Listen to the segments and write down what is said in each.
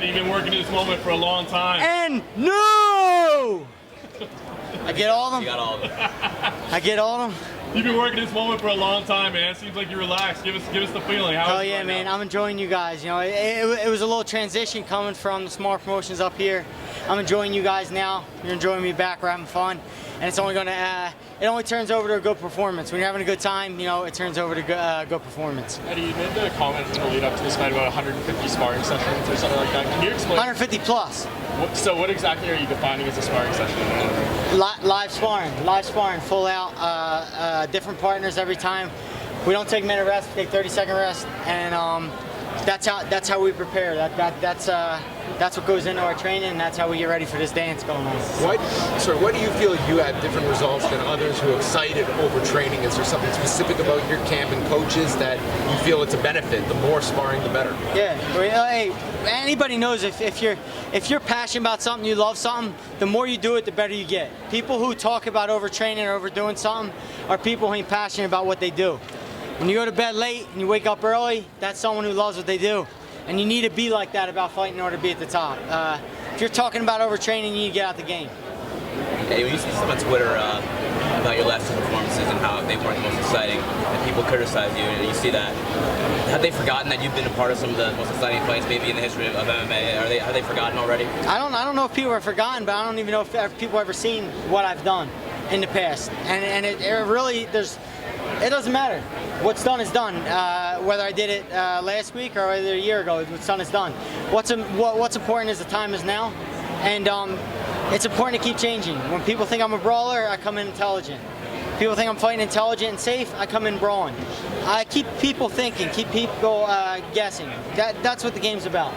you've been working this moment for a long time. And no! I get all of them? You got all of them. I get all of them? You've been working this moment for a long time, man. It seems like you're relaxed. Give us the feeling. Oh yeah, man. I'm enjoying you guys. You know, it was a little transition coming from the smaller promotions up here. I'm enjoying you guys now. You're enjoying me back. We're having fun, and it's only gonna. It only turns over to a good performance. When you're having a good time, you know, it turns over to good performance. Eddie, you made the comment in the lead up to this fight about 150 sparring sessions or something like that. Can you explain? 150 plus. So what exactly are you defining as a sparring session? Live sparring, full out, different partners every time. We don't take minute rest, we take 30-second rest, and that's how we prepare. That's what goes into our training, and that's how we get ready for this dance going on. Why do you feel you had different results than others who have cited overtraining? Is there something specific about your camp and coaches that you feel it's a benefit? The more sparring, the better. Yeah. Hey, anybody knows if you're passionate about something, you love something, the more you do it, the better you get. People who talk about overtraining or overdoing something are people who ain't passionate about what they do. When you go to bed late and you wake up early, that's someone who loves what they do. And you need to be like that about fighting in order to be at the top. If you're talking about overtraining, you need to get out the game. Hey, when you see stuff on Twitter about your last two performances and how they weren't the most exciting, and people criticize you, and you see that, have they forgotten that you've been a part of some of the most exciting fights maybe in the history of MMA? Have they forgotten already? I don't know if people have forgotten, but I don't even know if people have ever seen what I've done in the past. And it really, it doesn't matter. What's done is done. Whether I did it last week or whether a year ago, what's done is done. What's important is the time is now, and it's important to keep changing. When people think I'm a brawler, I come in intelligent. People think I'm fighting intelligent and safe, I come in brawling. I keep people thinking, keep people guessing. That's what the game's about.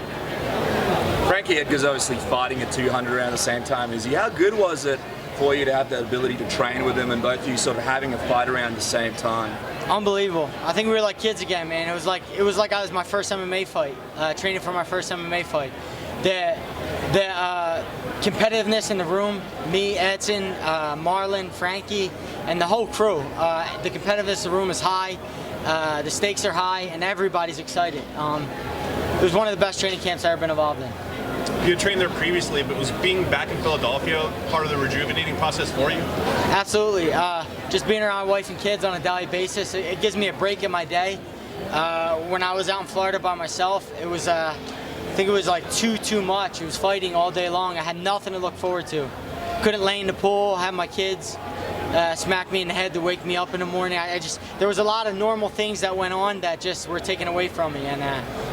Frankie Edgar's obviously fighting at 200 around the same time as you. How good was it for you to have the ability to train with him and both of you sort of having a fight around the same time? Unbelievable. I think we were like kids again, man. It was like I was my first MMA fight, training for my first MMA fight. The competitiveness in the room, me, Edson, Marlon, Frankie, and the whole crew. The competitiveness in the room is high, the stakes are high, and everybody's excited. It was one of the best training camps I've ever been involved in. You had trained there previously, but was being back in Philadelphia part of the rejuvenating process for you? Absolutely. Just being around my wife and kids on a daily basis, it gives me a break in my day. When I was out in Florida by myself, it was, I think it was like too much. It was fighting all day long. I had nothing to look forward to. Couldn't lay in the pool, have my kids smack me in the head to wake me up in the morning. There was a lot of normal things that went on that just were taken away from me, and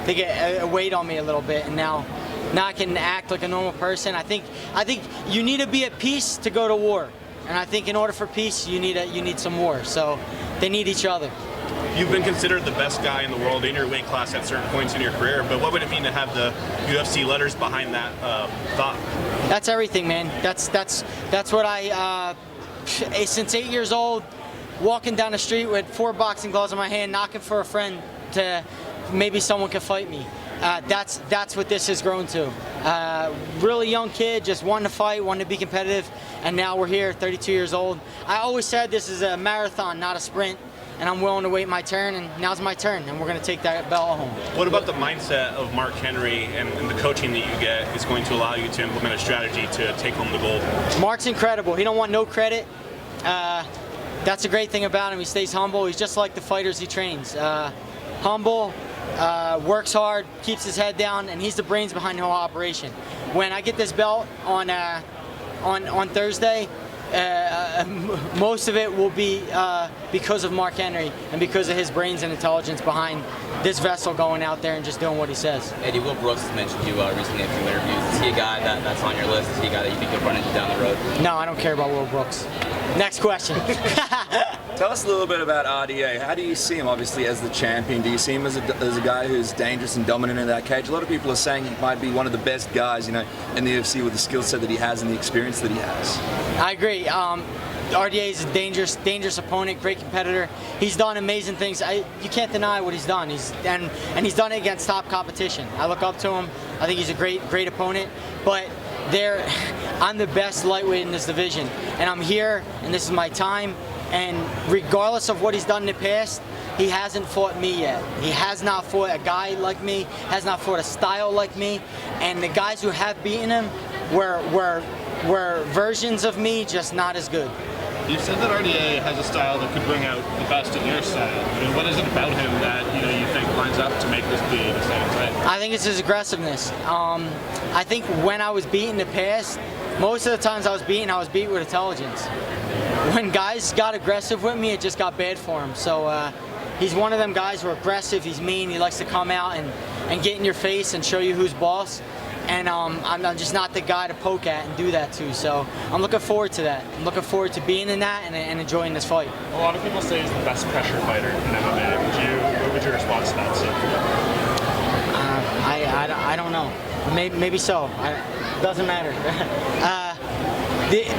they get weighed on me a little bit. And now I can act like a normal person. I think you need to be at peace to go to war, and I think in order for peace, you need some war. So they need each other. You've been considered the best guy in the world in your weight class at certain points in your career, but what would it mean to have the UFC letters behind that thought? That's everything, man. That's what I. Since 8 years old, walking down the street with 4 boxing gloves in my hand, knocking for a friend to maybe someone could fight me. That's what this has grown to. Really young kid, just wanting to fight, wanting to be competitive, and now we're here, 32 years old. I always said this is a marathon, not a sprint, and I'm willing to wait my turn, and now's my turn, and we're going to take that belt home. What about the mindset of Mark Henry and the coaching that you get is going to allow you to implement a strategy to take home the gold? Mark's incredible. He don't want no credit. That's a great thing about him. He stays humble. He's just like the fighters he trains. Humble, works hard, keeps his head down, and he's the brains behind the whole operation. When I get this belt on Thursday, most of it will be because of Mark Henry and because of his brains and intelligence behind this vessel going out there and just doing what he says. Eddie, Will Brooks has mentioned you recently in a few interviews. Is he a guy that's on your list? Is he a guy that you think you'll run into down the road? No, I don't care about Will Brooks. Next question. Tell us a little bit about RDA. How do you see him, obviously, as the champion? Do you see him as a guy who's dangerous and dominant in that cage? A lot of people are saying he might be one of the best guys, in the UFC with the skill set that he has and the experience that he has. I agree. RDA is a dangerous opponent, great competitor. He's done amazing things. You can't deny what he's done. He's done it against top competition. I look up to him. I think he's a great opponent. But I'm the best lightweight in this division, and I'm here, and this is my time. And regardless of what he's done in the past, he hasn't fought me yet. He has not fought a guy like me, has not fought a style like me, and the guys who have beaten him were versions of me, just not as good. You've said that RDA has a style that could bring out the best in your style. I mean, what is it about him that you think lines up to make this be an exciting fight? I think it's his aggressiveness. I think when I was beaten in the past, most of the times I was beat with intelligence. When guys got aggressive with me, it just got bad for him. So he's one of them guys who are aggressive, he's mean, he likes to come out and get in your face and show you who's boss. And I'm just not the guy to poke at and do that to. So I'm looking forward to that. I'm looking forward to being in that and enjoying this fight. A lot of people say he's the best pressure fighter in MMA. What would your response to that say? I don't know. Maybe so. Doesn't matter.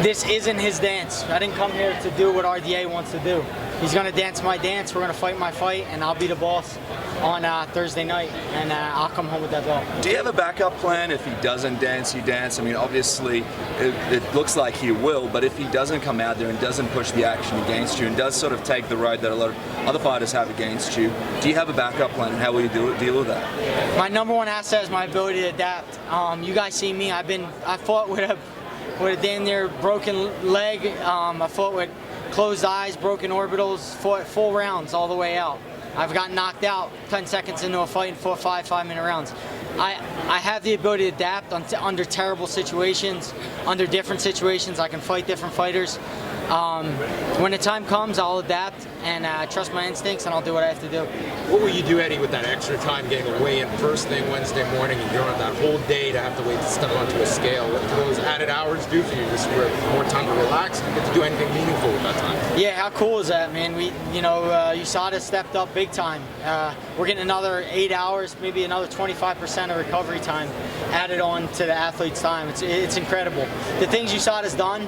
This isn't his dance. I didn't come here to do what RDA wants to do. He's going to dance my dance, we're going to fight my fight, and I'll be the boss on Thursday night, and I'll come home with that belt. Do you have a backup plan if he doesn't dance, you dance? I mean, obviously, it looks like he will, but if he doesn't come out there and doesn't push the action against you and does sort of take the road that a lot of other fighters have against you, do you have a backup plan, and how will you deal with that? My number one asset is my ability to adapt. You guys see me, I fought with a damn near broken leg. I fought with closed eyes, broken orbitals, fought full rounds all the way out. I've gotten knocked out 10 seconds into a fight and fought 5-minute rounds. I have the ability to adapt under terrible situations, under different situations. I can fight different fighters. When the time comes, I'll adapt and trust my instincts, and I'll do what I have to do. What will you do, Eddie, with that extra time getting a weigh-in first thing Wednesday morning, and you don't have that whole day to have to wait to step onto a scale? What do those added hours do for you? Just more time to relax and get to do anything meaningful with that time? Yeah, how cool is that, man? USADA stepped up big time. We're getting another 8 hours, maybe another 25% of recovery time added on to the athlete's time. It's incredible. The things USADA's done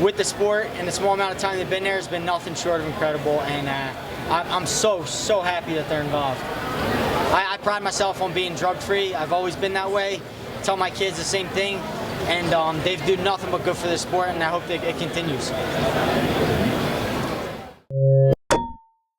with the sport and the small amount of time they've been there has been nothing short of incredible, and I'm so happy that they're involved. I pride myself on being drug-free. I've always been that way. I tell my kids the same thing, and they've done nothing but good for the sport, and I hope that it continues.